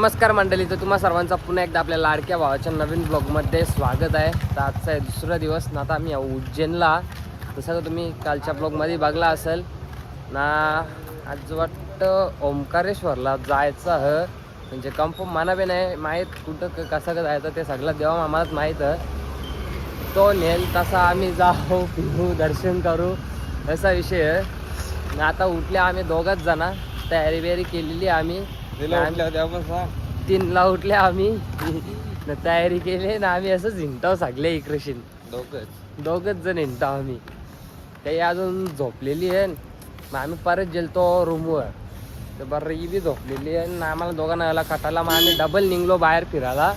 नमस्कार मंडळी, तर तुम्हा सर्वांचा पुन्हा एकदा आपल्या लाडक्या भावाच्या नवीन ब्लॉगमध्ये स्वागत आहे. तर आजचा आहे दुसरा दिवस ना. आता आम्ही उज्जैनला, जसं का तुम्ही कालच्या ब्लॉगमध्ये बघला असेल ना, आज वाटतं ओंकारेश्वरला जायचं आहे. म्हणजे कन्फर्म मला बी नाही माहीत कुठं कसं जायचं, ते सगळं देवा आम्हालाच माहीत आहे. तो नेल तसा आम्ही जाऊ, फिरू, दर्शन करू, असा विषय आहे. आता उठले आम्ही दोघंच जण, तयारी बियारी केलेली आम्ही. 3ला उठले आम्ही तयारी केली ना, आम्ही असंच हिंटाव सगळे इकडेशीन दोघच जण हिंटाव आम्ही. काही अजून झोपलेली आहे मग आम्ही परत गेलतो रूमवर. तर बरं ही बी झोपलेली आहे ना, आम्हाला दोघांना याला कटाला. मग आम्ही डबल निघलो बाहेर फिरायला.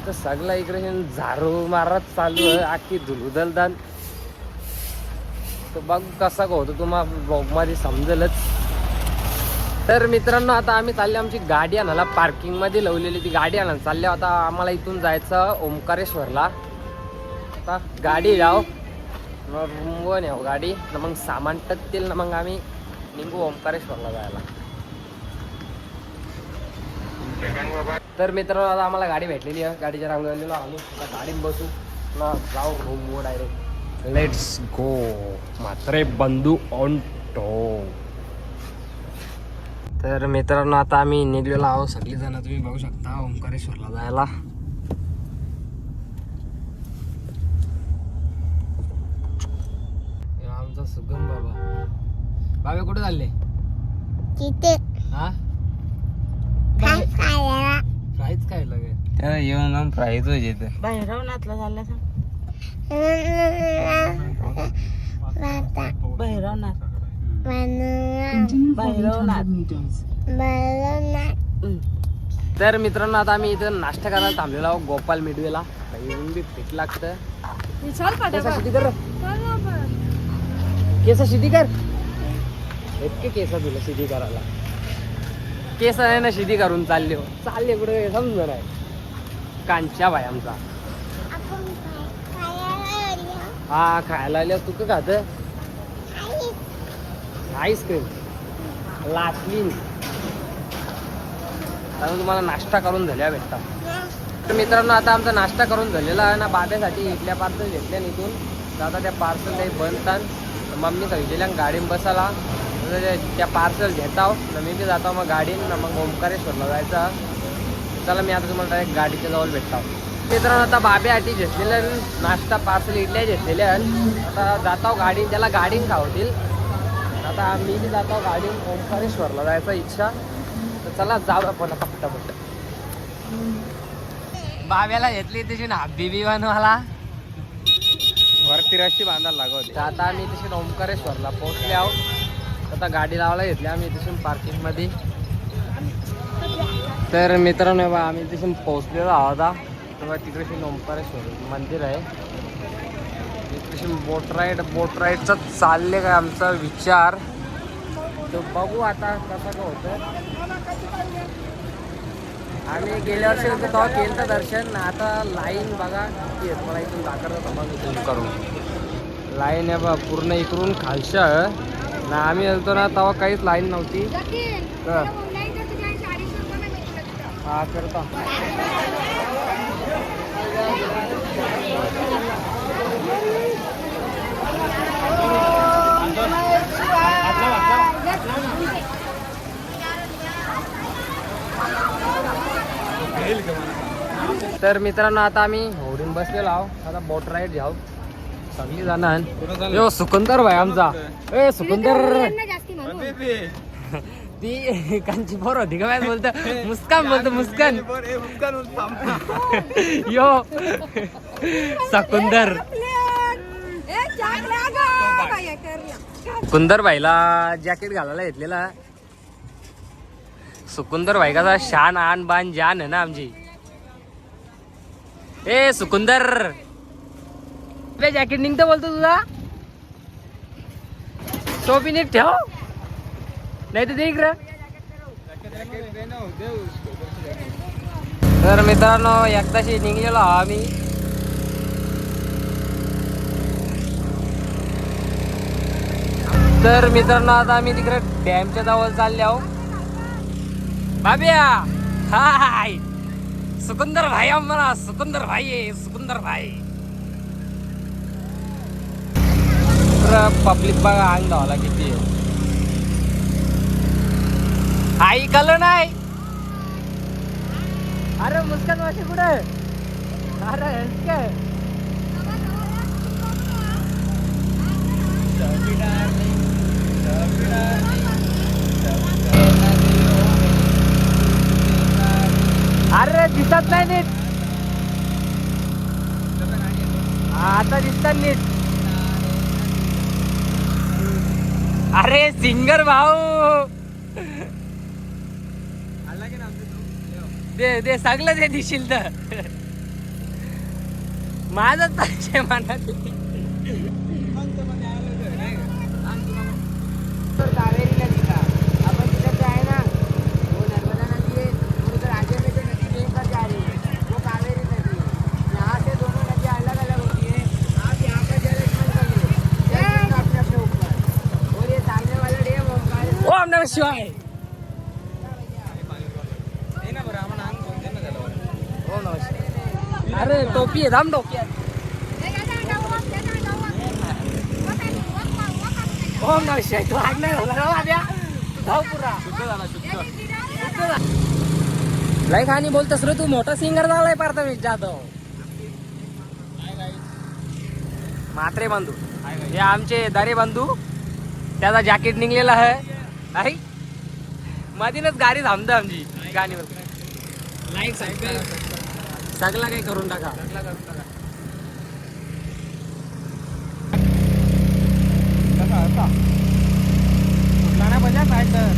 तर सगळं इकडे झारू मारत चालू आहे, आखी धुलुदलदान. तर बघ कसा का होतं तुम्हाला ब्लॉगमध्ये समजेलच. तर मित्रांनो, आता आम्ही चालले, आमची गाडी आणायला पार्किंगमध्ये लावलेली. ती गाडी आणायला चालले. आता आम्हाला इथून जायचं ओंकारेश्वरला. आता गाडी जाऊ मग रूमवर येऊ गाडी ना, मग सामान टकतील ना, मग आम्ही निघू ओंकारेश्वरला जायला. तर मित्रांनो, आता आम्हाला गाडी भेटलेली आहे. गाडीच्या रांगलेलो आम्ही आता गाडीत बसू ना, जाऊ रूमवर डायरेक्ट. लेट्स गो म्हात्रे बंधू ऑन टॉप. तर मित्रांनो, आता आम्ही निघलेलो आहोत सगळीजण. तुम्ही बघू शकता ओंकारेश्वरला जायला. आमचा सुगम बाबा कुठे चालले? हा फ्राईज खायला काय येऊन फ्राईज होते भैरवनाथला झालं भैरवनाथ. तर मित्रांनो, आता आम्ही इथं नाश्ता करायला थांबलेलो आहोत गोपाल मिडवेला. येऊन बी पीठ लागतं. केस शिदी कर, इतके केस तुला शिदी करायला. केस आहे ना, शिदी करून चालले कुठे समजून आहे. कांच्या भाई आमचा हा खायला आल्या. तू का खात? आईस्क्रीम लाटलीन. कारण तुम्हाला नाश्ता करून झाल्या भेटता. तर मित्रांनो, आता आमचा नाश्ता करून झालेला आहे ना. बाब्यासाठी इथल्या पार्सल घेतल्या इथून. तर आता त्या पार्सल काही बनतात. मम्मी सांगितलेल्या गाडीत बसायला. त्या पार्सल घेताव ना, मी बी जातो मग गाडीन ना, मग ओंकारेश्वरला जायचं. चला मी आता तुम्हाला डायरेक्ट गाडीच्या जवळ भेटतो. मित्रांनो, आता बाब्यासाठी घेतलेल्या नाश्ता पार्सल इडल्या घेतलेल्या. आता जातो गाडी, त्याला गाडीन खावतील. आता मी बी जातो गाडी ओंकारेश्वरला जायचा इच्छा. तर चला जाऊ आपण आता फटाफट. बाब्याला घेतली तशी ना बीबी बनवाला वरती रशी बांधायला लागवली. तर आता आम्ही तशी ओंकारेश्वरला पोहोचले आहोत. आता गाडी लावायला घेतली आम्ही तिथून पार्किंगमध्ये. तर मित्रांनो, आम्ही तिथून पोहोचलेलो आहोत. तेव्हा तिकडे ओंकारेश्वर मंदिर आहे. तिकडे बोट राईडचा चालले काय आमचा विचार. तर बघू आता कसं काय होतं. आम्ही गेल्या वर्षी होतो तेव्हा केलं तर दर्शन. आता लाईन बघा किती आहेत. मला इथून दाखवतो तुम्हाला करून. लाईन आहे बा पूर्ण इकडून खालशा ना. आम्ही गेलतो ना तेव्हा काहीच लाईन नव्हती. तर हा करता तर मित्रांनो, आता आम्ही होडून बसलेलो आहोत. आता बोट राईड जाऊ सगळी जाणार. यो सुकुंदर भाई आमचा. ए सुकुंदर ती कांची पोर होती का? काय बोलत मुस्कान बोलतो मुस्कान. यो सकुंदर सुकुंदर भाईला जॅकेट घालायला घेतलेला. सुकुंदर भाई कसा शान आन बान जान आहे ना आमची. ए सुकुंदर जॅकेट निघतं बोलतो तुझा. टोपी नीट ठेव नाही तर देख रे. तर मित्रांनो, एकदाशी निघलेलो आम्ही. तर मित्रांनो, आता आम्ही तिकडे डॅमच्या जवळ चालले आहोत. बाबिया हाय सुकुंदर भाई आम्हाला सुकुंदर भाई आहे सुकुंदर भाई. पब्लिक बघा अंग धावला किती आहे. आई कल नाही. अरे मुस्कान माशी कुठे? अरे काय अरे दिसत नाही नीट. आता दिसतात नीट. अरे सिंगर भाऊ दे दे सगळं दे दिशील तर माझंच पाहिजे मनात. कावेरी नदीला आपण तिथे आहे ना वो नर्मदा नदी है उधर आगे में जो नदी मिलकर जा रही है वो कावेरी नदी है. यहाँ से दोनों नदी अलग अलग होती है. आप यहाँ पर जल स्नान कर लो अपने अपने ऊपर. और ये सामने वाला डैम ओम नमः शिवाय. अरे टोपी आहे राम टोपी आहे. ओम नमः शिवाय. तू आग नाही झाला ना धाव पुरा शुद्ध झाला. लय खानी बोलतोस रे तू. मोठा सिंगर झालाय पार्थमेश जाधव. म्हात्रे बंधू हे आमचे दारे बंधू. त्याचा जॅकेट निघलेला आहे. मधीनच गाडी थांबतं आमची गाणीवर. लाईक सगळा काही करून टाका. कुठला बजा काय तर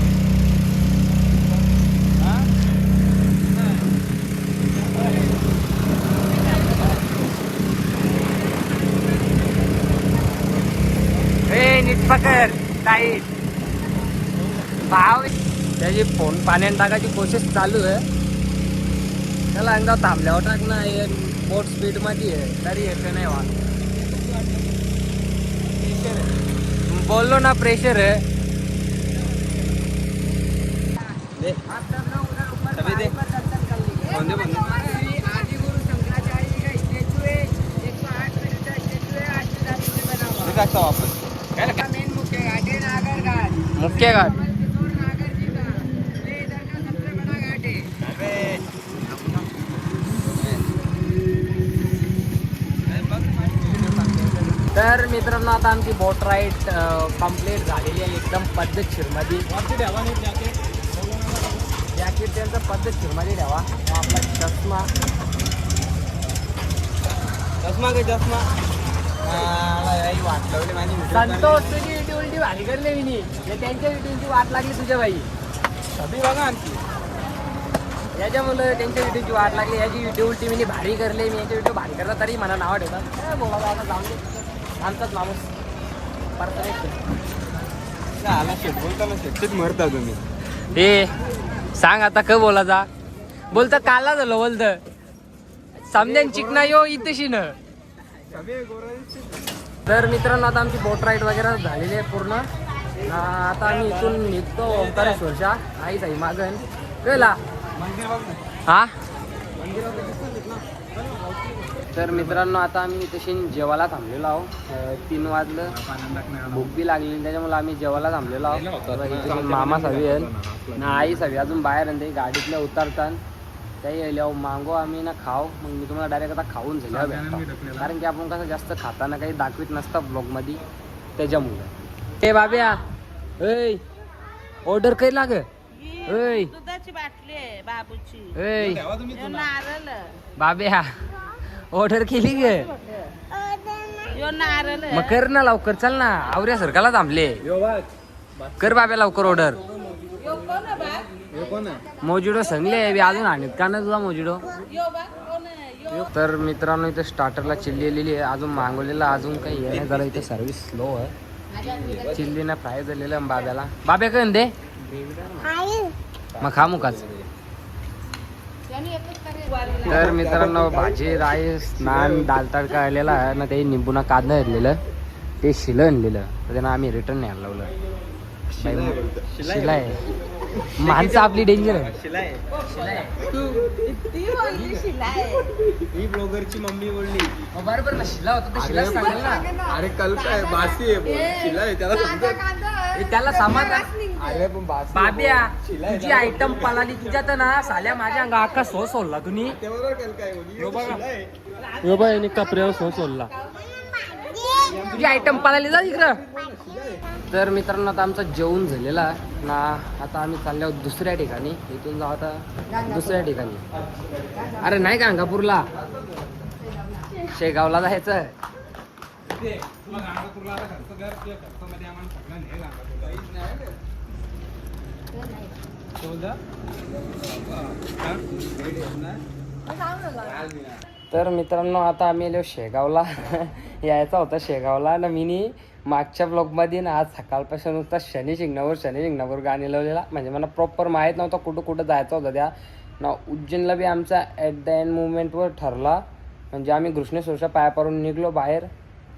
नीट पकड टाईट भाव. त्याची फोन पाण्यात टाकायची कोशिश चालू आहे. त्याला एकदा थांबल्यावर टाक ना. बोट स्पीड मध्ये आहे तरी येते नाही वा. बोललो ना प्रेशर है. मुख्य घाट तर मित्रांनो आता आमची बोट राईड कंप्लीट झालेली आहे एकदम पद्धतशीरमध्ये. जॅकेट त्यांचं पद्धतशीरमध्ये ठेवा. आपला चष्मा संतोष तुझी इटी उलटी भारी करले मी. त्यांच्या इटींची वाट लागली तुझ्या बाई. बघा याच्यामुळे त्यांच्या व्हिडिओची वाट लागली. याची व्हिडिओ उलटी मी भारी करले. मी याच्या व्हिडिओ भारी करता तरी मला नाव ठेवतात. काय बोला आता जाऊन दे. आमचाच माणूस मरता तुम्ही. हे सांग आता क बोला जा. बोलतं काला झालं बोलतं समजेन चिकना यो इथेशी न. तर मित्रांनो आता आमची बोट राईड वगैरे झालेली आहे पूर्ण. आता आम्ही इथून निघतो ओंकारेश्वरच्या आई ताई मागण गेला हा. तर मित्रांनो आता आम्ही तशी जेवायला थांबलेलो आहोत. 3 वाजलं. भूक बी लागली त्याच्यामुळे आम्ही जेवायला थांबलेलो आहोत. मामा सवी आहे ना आई सवी अजून बाहेर आणि गाडीतल्या उतरतात काही यायला मागो आम्ही ना खाऊ. मग मी तुम्हाला डायरेक्ट आता खाऊन झालं भेटतो. कारण की आपण कसं जास्त खाताना काही दाखवित नसतं ब्लॉगमध्ये त्याच्यामुळं. ते बाब्या ऐ ऑर्डर काही लाग ऐ दुधाची बाटली आहे बाबूची. ऐ नारळ बाब्या ऑर्डर केली ग. यो नारळ मग कर ना लवकर. चल ना आवऱ्या सरकारला थांबले. कर बाब्या लवकर ऑर्डर. यो कोण आहे बा? मोजिडो सांगले अजून आणत का ना तुझा मोजिडो. यो बा कोण आहे? यो तर मित्रांनो इथे स्टार्टरला चिल्ली आलेली आहे. अजून मागवलेला अजून काही आहे. जरा इथे सर्व्हिस स्लो आहे. चिल्लीनं फ्राय झालेलं आहे बाब्याला. बाब्या काय दे मग खा मुकाच. तर मित्रांनो भाजी राईस नान दाल तडका आलेला आहे ना. ते निंबूना कांदा घेतलेलं ते शिलं आणलेलं तर त्यांना आम्ही रिटर्न न्यायला लावलं. शिलाय माणसं आपली डेंजर आहे. ती बोलली शिलाय. ही ब्लॉगरची मम्मी बोलली बरोबर ना, शिला होता तर शिलाच सांगेल ना. अरे कल्प आहे बासी आहे शिला आहे त्याला समजत. त्याला समाधान. अरे पण बासी बाब्या तुझी आयटम पळाली तुझ्यात ना साल्या माझ्या अंगा अख्खा सो सोडला तुम्ही. तेवढं कल्प आहे बोली यो बाय कपड्यावर सो सोडला तुझी आयटम पळाली जा इकडं. तर मित्रांनो आता आमचं जेवण झालेलं आहे ना. आता आम्ही चाललो आहोत दुसऱ्या ठिकाणी. इथून जाऊ आता दुसऱ्या ठिकाणी. अरे नाही का अंगापूरला शेगावला जायचं. तर मित्रांनो आता आम्ही आलो शेगावला. यायचा होता शेगावला ना. मी मागच्या ब्लॉगमध्ये ना आज सकाळपासून नुसता शनी शिंगणापूर गाणी लावलेला. म्हणजे मला प्रॉपर माहीत नव्हतं कुठं कुठं जायचं होतं त्या ना. उज्जैनला बी आमचा ॲट द एंड मुवमेंटवर ठरला. म्हणजे आम्ही घृष्णेश्वरच्या पायापारून निघलो बाहेर.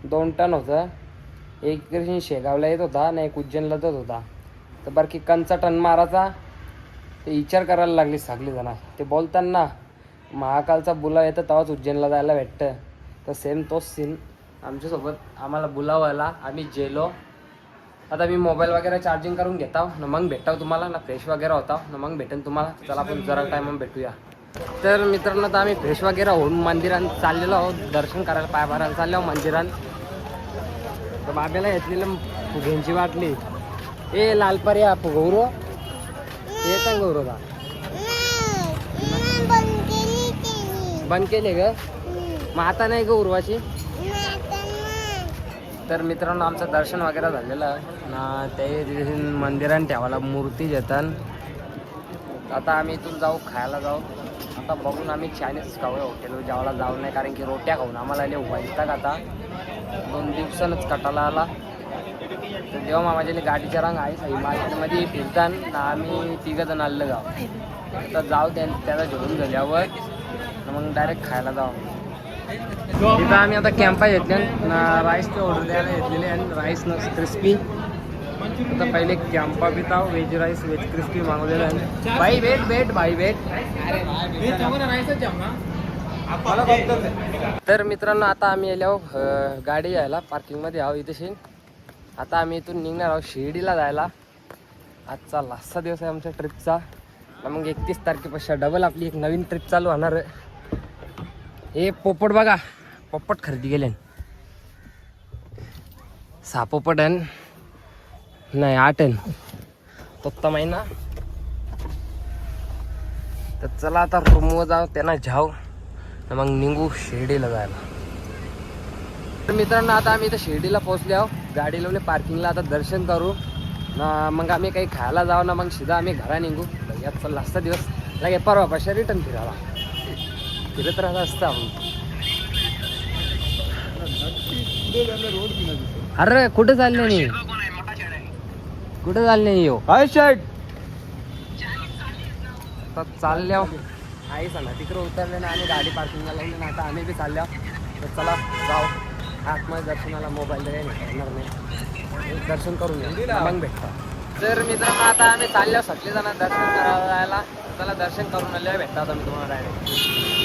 2 टन होतं. एक शेगावला येत होता ना, एक उज्जैनला जात होता. तर बरं की कंचा टन मारायचा ते विचार करायला लागली सगळी जण. ते बोलताना महाकालचा बुला येतं तेव्हाच उज्जैनला जायला भेटतं. तर सेम तोच सीन आमच्यासोबत आम्हाला बुलावायला आम्ही गेलो. आता मी मोबाईल वगैरे चार्जिंग करून घेता ना मग भेटाव तुम्हाला ना. फ्रेश वगैरे होता ना मग भेटेन तुम्हाला. चला आपण जरा टाईम भेटूया. तर मित्रांनो आता आम्ही फ्रेश वगैरे होऊन मंदिरात चाललेलो आहोत. दर्शन करायला पाय भरायला चाललो मंदिरात. तर बाब्याला घेतलेलं फुग्यांची वाटली. ए लालपर्या गौरव येतं गौरवला बंद केले ग. मग आता नाही ग उर्वाची. तर मित्रांनो आमचं दर्शन वगैरे झालेलं ना. ते मंदिरात ठेवायला मूर्ती देतात. आता आम्ही इथून जाऊ खायला जाऊ. आता बघून आम्ही चायनीज खाऊ हॉटेलवर जेवायला जाऊ नाही. कारण की रोट्या खाऊन आम्हाला आले व्हायचं आता 2 दिवसानंच कटाला आला. तर जेव्हा मामाच्या गाडीच्या रंग आहे मार्केटमध्ये फिरतान ना आम्ही 3 जण आलेलं जाऊ. आता जाऊ त्याला घेऊन झाल्यावर मग डायरेक्ट खायला जाऊ. तिथं आम्ही आता कॅम्पा घेतल्या ना. राईसची ऑर्डर द्यायला घेतलेली आणि राईस न क्रिस्पी. आता पहिले कॅम्पा पिताव. व्हेज राईस व्हेज क्रिस्पी मागवलेलं आहे. भाई वेट भाई वेट. तर मित्रांनो आता आम्ही आलो गाडी यायला पार्किंगमध्ये आहो इथे. आता आम्ही इथून निघणार आहोत शिर्डीला जायला. आजचा लास्टचा दिवस आहे आमच्या ट्रिपचा. मग 31 तारखेपासून डबल आपली एक नवीन ट्रिप चालू होणार आहे. हे पोपट बघा, पोपट खरेदी केले. 6 पोपट आहे नाही 8 आहे तो महिना. तर चला आता रूमवर जाऊ त्यांना जाऊ मग निघू शिर्डीला जायला. तर मित्रांनो आता आम्ही इथं शिर्डीला पोहोचले आहो. गाडी लावले पार्किंगला. आता दर्शन करू ना मग आम्ही काही खायला जाऊ ना मग सीधा आम्ही घरा निघू. याचा लास्टचा दिवस लागे परवापासून रिटर्न फिरायला फिरत राहत असतं आपण. अरे कुठे चालले नाही कुठे चालले नाही येऊ हाय शर्ट आता चालल्या आई सांगा तिकडे उतरले ना. आम्ही गाडी पार्किंगला लावली ना. आता आम्ही बी चालल्या. तर चला जाऊ आतमध्ये दर्शनाला. मोबाईल काही येणार नाही. दर्शन करून येऊ मग भेटतो. तर मित्रांनो आता आम्ही चाललो सगळे जण दर्शन करायला जायला. चला दर्शन करून आले भेटता आता मी तुम्हाला डायरेक्ट.